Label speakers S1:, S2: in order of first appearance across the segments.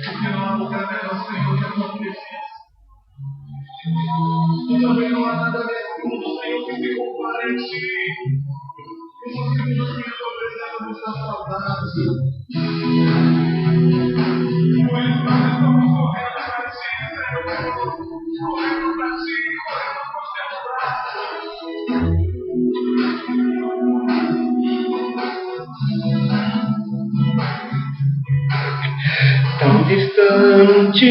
S1: Porque não há lugar melhor, Senhor, que a tua presença. E também não há nada nesse mundo, Senhor, que se compare a ti. E nós queremos, Senhor, a tua presença nos dá saudades. Por isso nós estamos correndo para ti, Senhor. Correndo para ti, correndo para os teus braços.
S2: Tão distante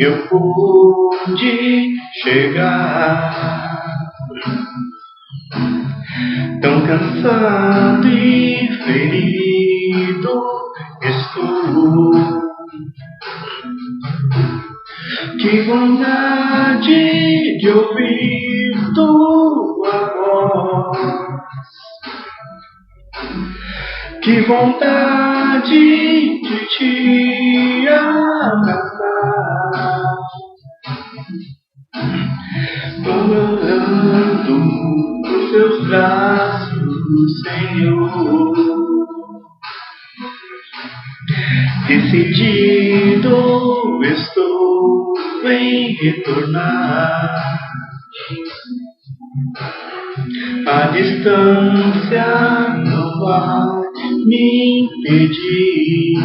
S2: eu pude chegar, tão cansado e ferido estou. Que vontade de ouvir tua voz, que vontade de te abraçar, orando nos teus braços, Senhor. Decidido estou em retornar. A distância não vai me impedir.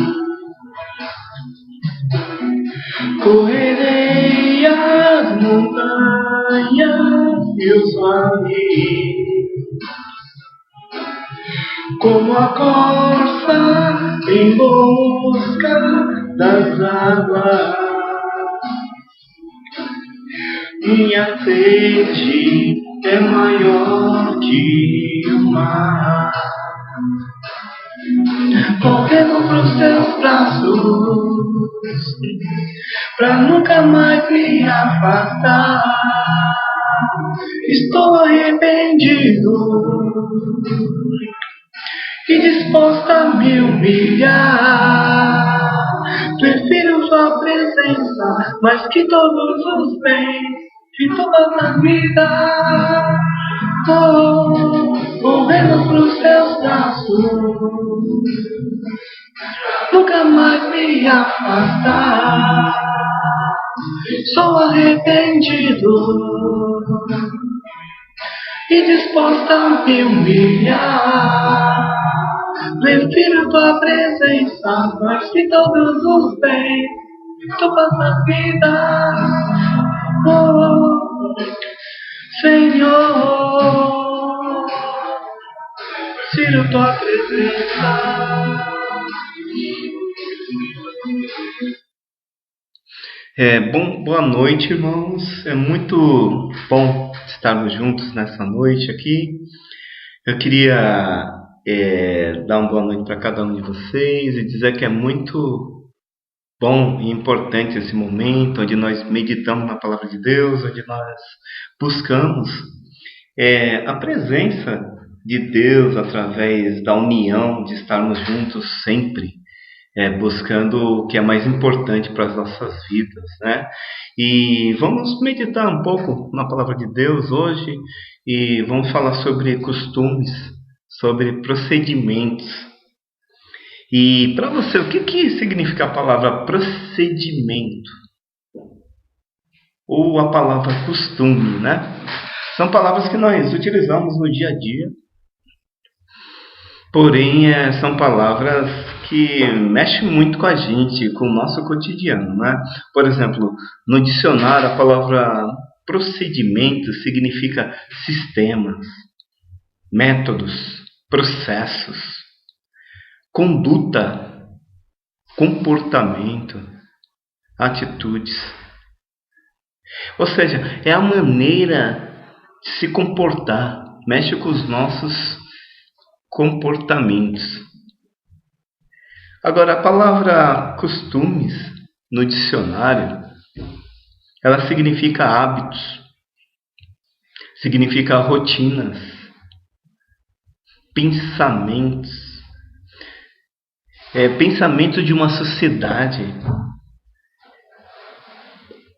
S2: Correrei as montanhas e os vales, como a corça em busca das águas. Minha sede é maior que o mar. Correndo pros teus braços, pra nunca mais me afastar. Estou arrependido e disposta a me humilhar. Prefiro sua presença mais que todos os bens de toda a vida. Correndo pros seus braços, nunca mais me afastar. Sou arrependido e disposta a me humilhar. Prefiro tua presença mais que todos os bens de toda a vida. Senhor, prefiro tua presença.
S3: Boa noite, irmãos. É muito bom estarmos juntos nessa noite aqui. Eu queria dar uma boa noite para cada um de vocês e dizer que é muito bom e importante esse momento onde nós meditamos na Palavra de Deus, onde nós buscamos a presença de Deus através da união, de estarmos juntos sempre, buscando o que é mais importante para as nossas vidas, né? E vamos meditar um pouco na Palavra de Deus hoje e vamos falar sobre costumes, sobre procedimentos. E para você, o que significa a palavra procedimento? Ou a palavra costume, né? São palavras que nós utilizamos no dia a dia, porém são palavras que mexem muito com a gente, com o nosso cotidiano, né? Por exemplo, no dicionário a palavra procedimento significa sistemas, métodos, processos, conduta, comportamento, atitudes. Ou seja, é a maneira de se comportar, mexe com os nossos comportamentos. Agora, a palavra costumes no dicionário, ela significa hábitos, significa rotinas, pensamentos, pensamento de uma sociedade,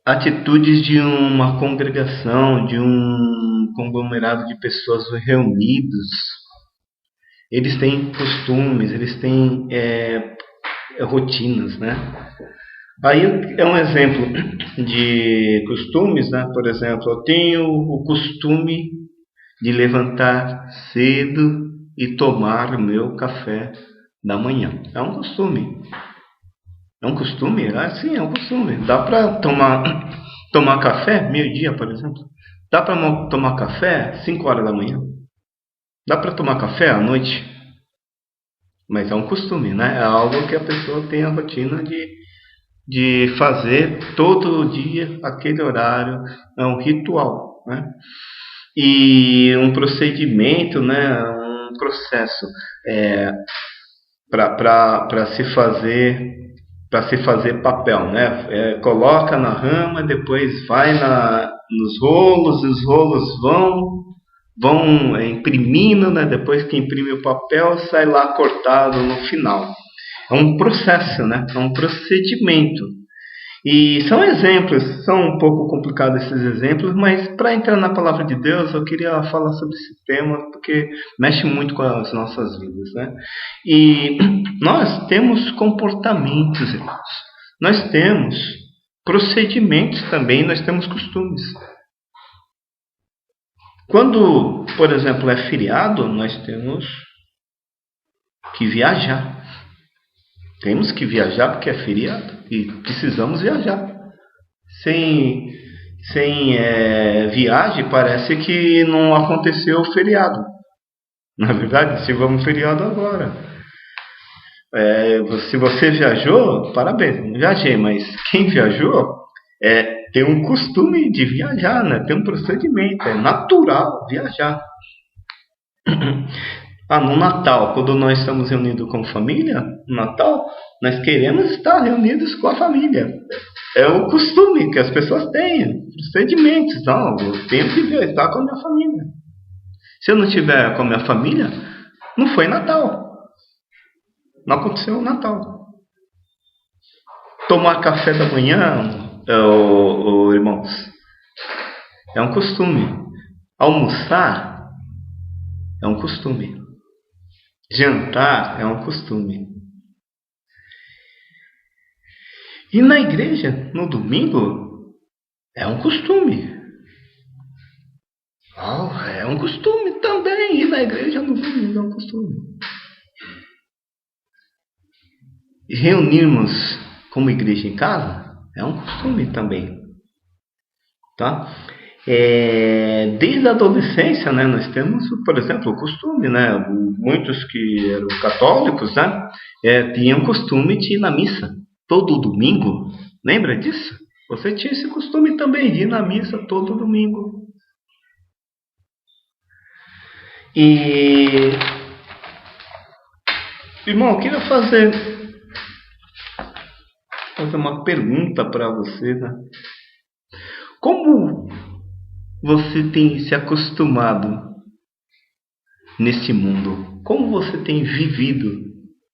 S3: atitudes de uma congregação, de um conglomerado de pessoas reunidos. eles têm costumes, eles têm rotinas, né? Aí é um exemplo de costumes, né? Por exemplo, eu tenho o costume de levantar cedo e tomar o meu café da manhã. É um costume. É um costume? Sim, é um costume. Dá para tomar café meio-dia, por exemplo. Dá para tomar café 5 horas da manhã. Dá para tomar café à noite. Mas é um costume, né? É algo que a pessoa tem a rotina de fazer todo dia, aquele horário. É um ritual, né? E um procedimento, né? Um processo para se fazer papel, né? Coloca na rama, depois vai nos rolos, e os rolos vão imprimindo, né? Depois que imprime o papel, sai lá cortado no final. É um processo, né? É um procedimento. E são exemplos, são um pouco complicados esses exemplos, mas para entrar na palavra de Deus, eu queria falar sobre esse tema, porque mexe muito com as nossas vidas, né? E nós temos comportamentos, irmãos. Nós temos procedimentos também, nós temos costumes. Quando, por exemplo, é feriado, nós temos que viajar. Temos que viajar porque é feriado e precisamos viajar. Sem viagem, parece que não aconteceu o feriado. Na verdade, se vamos feriado agora. Se você viajou, parabéns, não viajei, mas quem viajou tem um costume de viajar, né? Tem um procedimento, é natural viajar. No Natal, quando nós estamos reunidos com família, no Natal, nós queremos estar reunidos com a família. É o costume que as pessoas têm, procedimentos. Não, eu tenho que estar com a minha família. Se eu não estiver com a minha família, não foi Natal. Não aconteceu o Natal. Tomar café da manhã, irmãos, é um costume. Almoçar é um costume. Jantar é um costume. E na igreja, no domingo, é um costume. É um costume também. Ir na igreja no domingo é um costume. E reunirmos como igreja em casa é um costume também. Tá? Desde a adolescência, né, nós temos, por exemplo, o costume, né, muitos que eram católicos, né, tinham o costume de ir na missa todo domingo. Lembra disso? Você tinha esse costume também de ir na missa todo domingo. E, irmão, eu queria fazer uma pergunta para você, né? Como você tem se acostumado nesse mundo? Como você tem vivido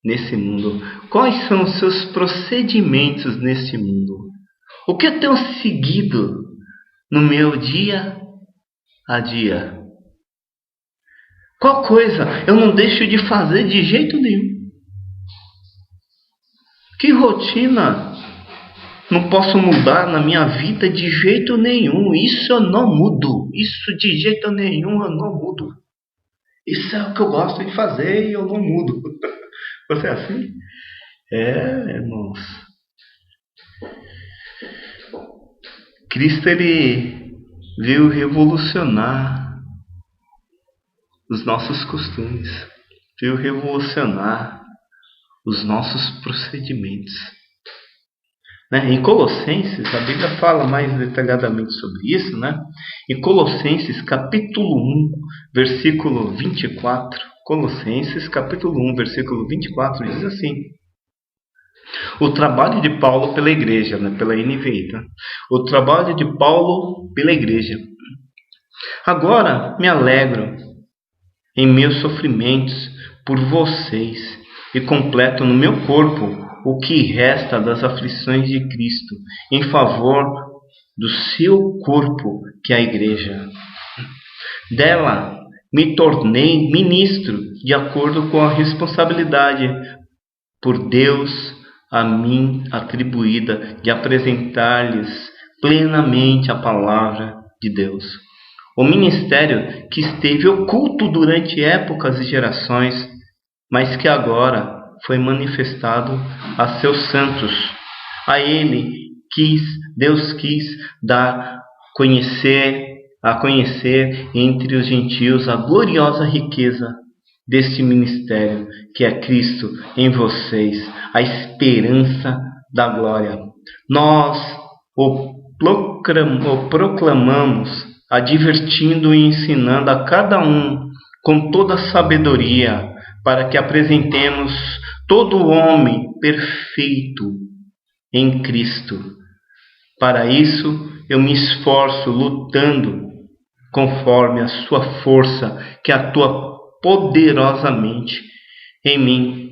S3: nesse mundo? Quais são os seus procedimentos nesse mundo? O que eu tenho seguido no meu dia a dia? Qual coisa eu não deixo de fazer de jeito nenhum? Que rotina não posso mudar na minha vida de jeito nenhum? Isso eu não mudo. Isso de jeito nenhum eu não mudo. Isso é o que eu gosto de fazer e eu não mudo. Você é assim? Irmãos. Cristo, ele veio revolucionar os nossos costumes. Veio revolucionar os nossos procedimentos. Né? Em Colossenses, a Bíblia fala mais detalhadamente sobre isso, né? Em Colossenses capítulo 1, versículo 24, Colossenses capítulo 1, versículo 24, diz assim: o trabalho de Paulo pela igreja, né? Pela NVI, tá? O trabalho de Paulo pela igreja. Agora me alegro em meus sofrimentos por vocês e completo no meu corpo o que resta das aflições de Cristo em favor do seu corpo, que é a igreja. Dela me tornei ministro de acordo com a responsabilidade por Deus a mim atribuída de apresentar-lhes plenamente a palavra de Deus. O ministério que esteve oculto durante épocas e gerações, mas que agora foi manifestado a seus santos. A Deus quis dar a conhecer entre os gentios a gloriosa riqueza deste ministério, que é Cristo em vocês, a esperança da glória. Nós o proclamamos, advertindo e ensinando a cada um com toda sabedoria, para que apresentemos todo o homem perfeito em Cristo. Para isso, eu me esforço lutando conforme a sua força que atua poderosamente em mim.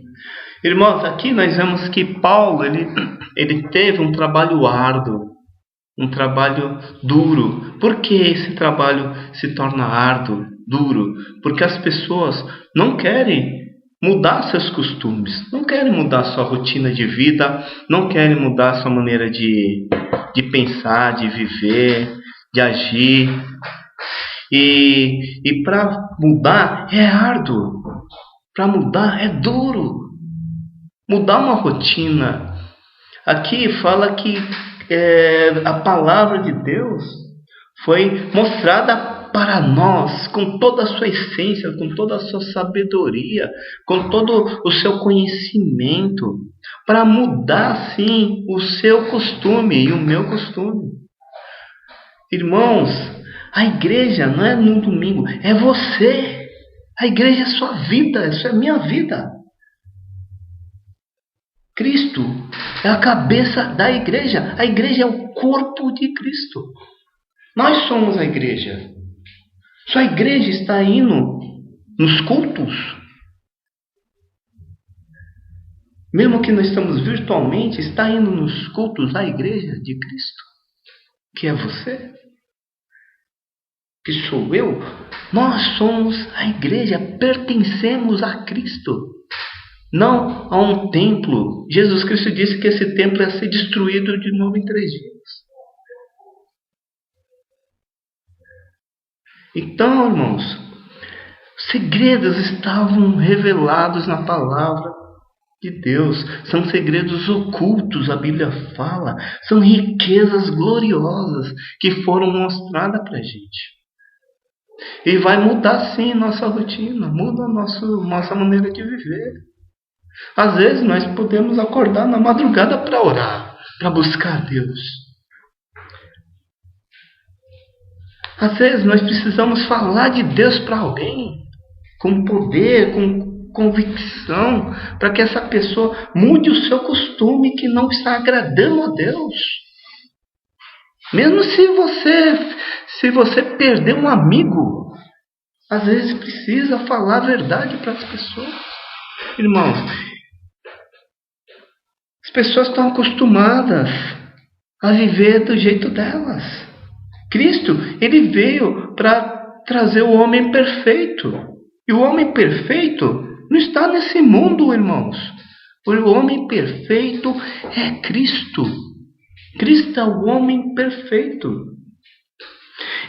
S3: Irmãos, aqui nós vemos que Paulo ele teve um trabalho árduo, um trabalho duro. Por que esse trabalho se torna árduo, duro? Porque as pessoas não querem mudar seus costumes, não querem mudar sua rotina de vida, não querem mudar sua maneira de pensar, de viver, de agir. E para mudar é árduo, para mudar é duro. Mudar uma rotina. Aqui fala que a palavra de Deus foi mostrada para nós com toda a sua essência, com toda a sua sabedoria, com todo o seu conhecimento, para mudar sim o seu costume e o meu costume. Irmãos, a igreja não é no domingo, é você. A igreja é sua vida, essa é a minha vida. Cristo é a cabeça da igreja. A igreja é o corpo de Cristo. Nós somos a igreja. Sua igreja está indo nos cultos. Mesmo que nós estamos virtualmente, está indo nos cultos a igreja de Cristo. Que é você. Que sou eu. Nós somos a igreja. Pertencemos a Cristo. Não a um templo. Jesus Cristo disse que esse templo ia ser destruído de novo em 3 dias. Então, irmãos, segredos estavam revelados na palavra de Deus. São segredos ocultos, a Bíblia fala. São riquezas gloriosas que foram mostradas para a gente. E vai mudar sim nossa rotina, muda a nossa maneira de viver. Às vezes nós podemos acordar na madrugada para orar, para buscar Deus. Às vezes nós precisamos falar de Deus para alguém, com poder, com convicção, para que essa pessoa mude o seu costume que não está agradando a Deus. Mesmo se você perder um amigo, às vezes precisa falar a verdade para as pessoas. Irmãos, as pessoas estão acostumadas a viver do jeito delas. Cristo, ele veio para trazer o homem perfeito. E o homem perfeito não está nesse mundo, irmãos. O homem perfeito é Cristo. Cristo é o homem perfeito.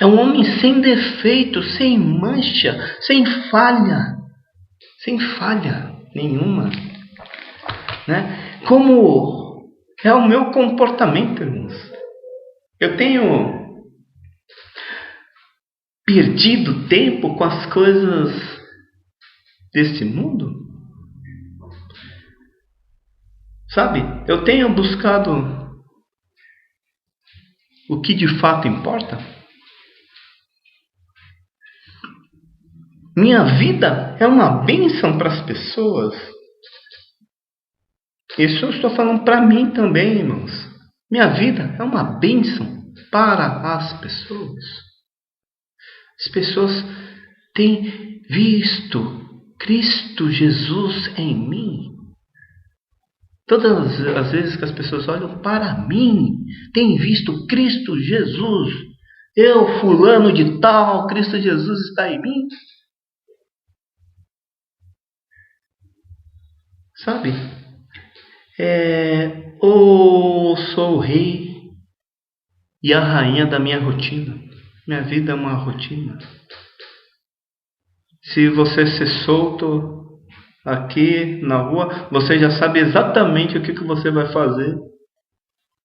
S3: É um homem sem defeito, sem mancha, sem falha nenhuma, né? Como é o meu comportamento, irmãos? Eu tenho perdido tempo com as coisas deste mundo? Sabe? Eu tenho buscado o que de fato importa? Minha vida é uma bênção para as pessoas. Isso eu estou falando para mim também, irmãos. Minha vida é uma bênção para as pessoas. As pessoas têm visto Cristo Jesus em mim. Todas as vezes que as pessoas olham para mim, têm visto Cristo Jesus. Eu, fulano de tal, Cristo Jesus está em mim. Sabe? Ou sou o rei e a rainha da minha rotina. Minha vida é uma rotina. Se você ser solto aqui na rua, você já sabe exatamente o que você vai fazer.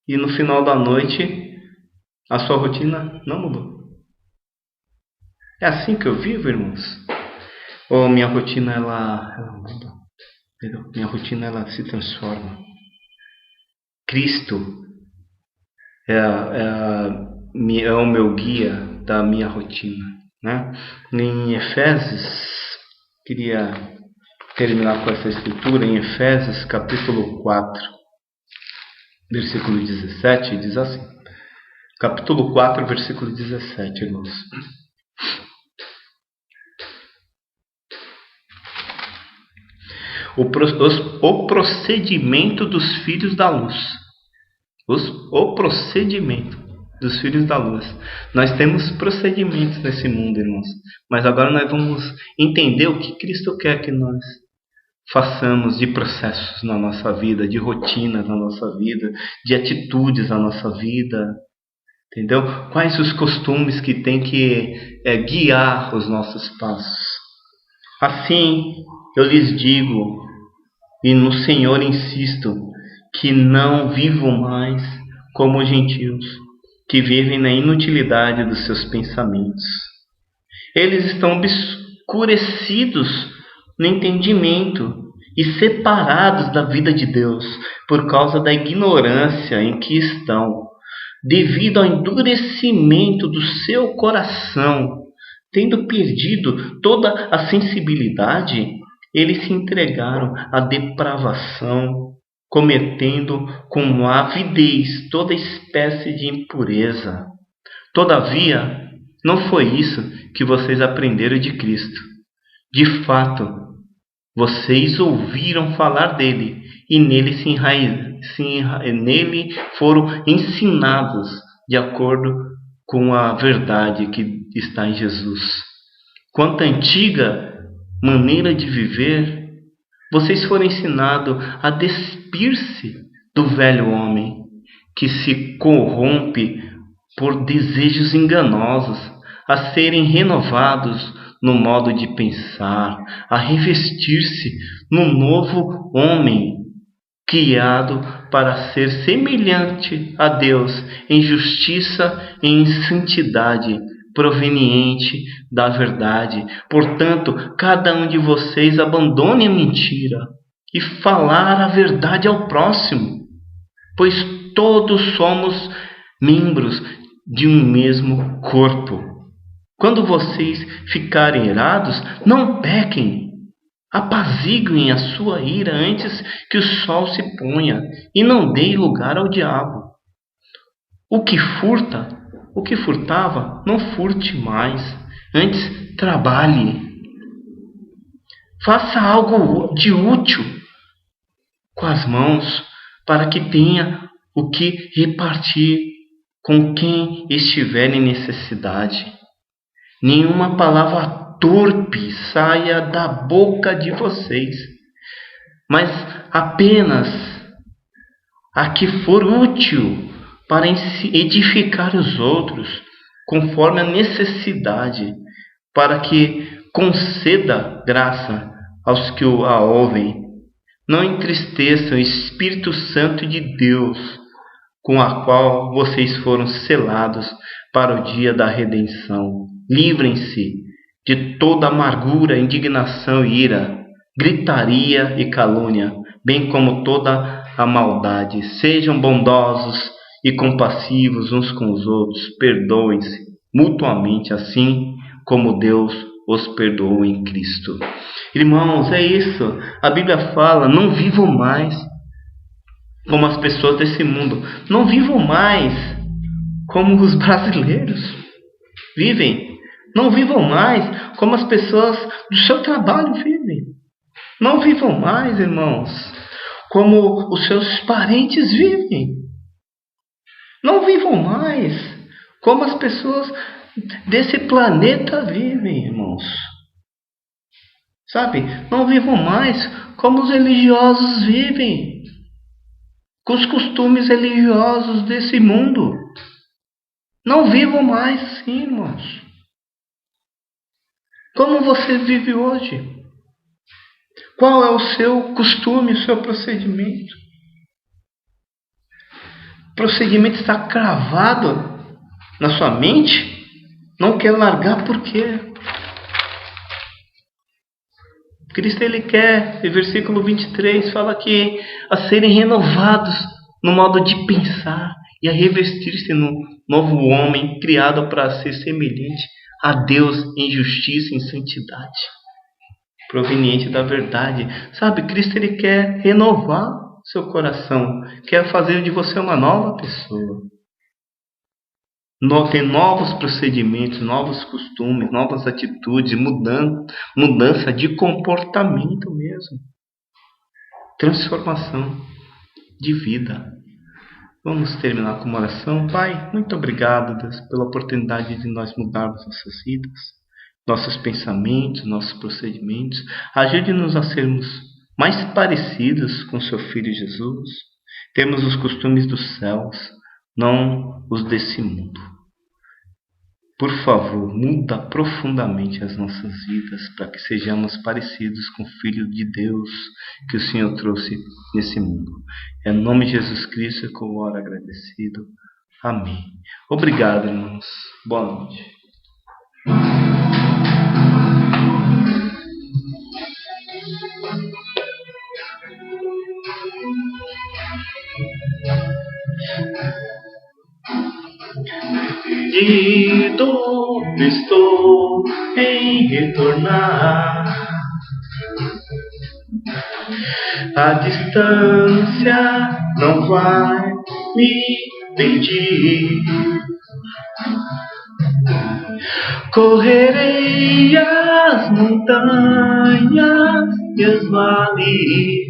S3: E no final da noite, a sua rotina não mudou. É assim que eu vivo, irmãos? Ou minha rotina ela muda? Entendeu? Minha rotina ela se transforma. Cristo é o meu guia da minha rotina, né? Em Efésios, queria terminar com essa escritura, em Efésios capítulo 4, versículo 17, diz assim, capítulo 4, versículo 17, irmãos. O procedimento dos filhos da luz. O procedimento dos filhos da luz. Nós temos procedimentos nesse mundo, irmãos. Mas agora nós vamos entender o que Cristo quer que nós façamos de processos na nossa vida, de rotinas na nossa vida, de atitudes na nossa vida. Entendeu? Quais os costumes que tem que guiar os nossos passos. Assim, eu lhes digo, e no Senhor insisto, que não vivam mais como os gentios, que vivem na inutilidade dos seus pensamentos. Eles estão obscurecidos no entendimento e separados da vida de Deus por causa da ignorância em que estão, devido ao endurecimento do seu coração. Tendo perdido toda a sensibilidade, eles se entregaram à depravação, cometendo com avidez toda espécie de impureza. Todavia, não foi isso que vocês aprenderam de Cristo. De fato, vocês ouviram falar dele e nele nele foram ensinados de acordo com a verdade que está em Jesus. Quanto à antiga maneira de viver, vocês foram ensinados a despir-se do velho homem, que se corrompe por desejos enganosos, a serem renovados no modo de pensar, a revestir-se no novo homem, criado para ser semelhante a Deus em justiça e em santidade, proveniente da verdade. Portanto, cada um de vocês abandone a mentira e falar a verdade ao próximo, pois todos somos membros de um mesmo corpo. Quando vocês ficarem irados, não pequem. Apaziguem a sua ira antes que o sol se ponha e não deem lugar ao diabo. O que furtava, não furte mais. Antes, trabalhe. Faça algo de útil com as mãos, para que tenha o que repartir com quem estiver em necessidade. Nenhuma palavra torpe saia da boca de vocês, mas apenas a que for útil para edificar os outros, conforme a necessidade, para que conceda graça aos que o ouvem. Não entristeçam o Espírito Santo de Deus, com a qual vocês foram selados para o dia da redenção. Livrem-se de toda amargura, indignação e ira, gritaria e calúnia, bem como toda a maldade. Sejam bondosos e compassivos uns com os outros, perdoem-se mutuamente, assim como Deus os perdoou em Cristo. Irmãos, é isso. A Bíblia fala, não vivam mais como as pessoas desse mundo. Não vivam mais como os brasileiros vivem. Não vivam mais como as pessoas do seu trabalho vivem. Não vivam mais, irmãos, como os seus parentes vivem. Não vivam mais como as pessoas desse planeta vivem, irmãos. Sabe? Não vivam mais como os religiosos vivem, com os costumes religiosos desse mundo. Não vivam mais assim, irmãos. Como você vive hoje? Qual é o seu costume, o seu procedimento? O procedimento está cravado na sua mente? Não quer largar por quê? Cristo, ele quer, em versículo 23, fala que a serem renovados no modo de pensar e a revestir-se no novo homem criado para ser semelhante a Deus em justiça e em santidade, proveniente da verdade. Sabe, Cristo, ele quer renovar seu coração, quer fazer de você uma nova pessoa. Tem novos procedimentos, novos costumes, novas atitudes, mudança de comportamento mesmo. Transformação de vida. Vamos terminar com uma oração. Pai, muito obrigado, Deus, pela oportunidade de nós mudarmos nossas vidas, nossos pensamentos, nossos procedimentos. Ajude-nos a sermos mais parecidos com seu Filho Jesus. Temos os costumes dos céus, não os desse mundo. Por favor, muda profundamente as nossas vidas para que sejamos parecidos com o Filho de Deus que o Senhor trouxe nesse mundo. É em nome de Jesus Cristo que eu oro agradecido. Amém. Obrigado, irmãos. Boa noite. Decidido estou em retornar. A distância não vai me impedir. Correrei as montanhas e as vales,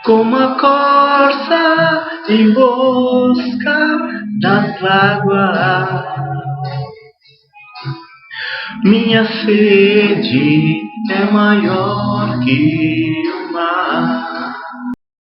S3: como a corça em busca das águas. Minha sede é maior que o mar.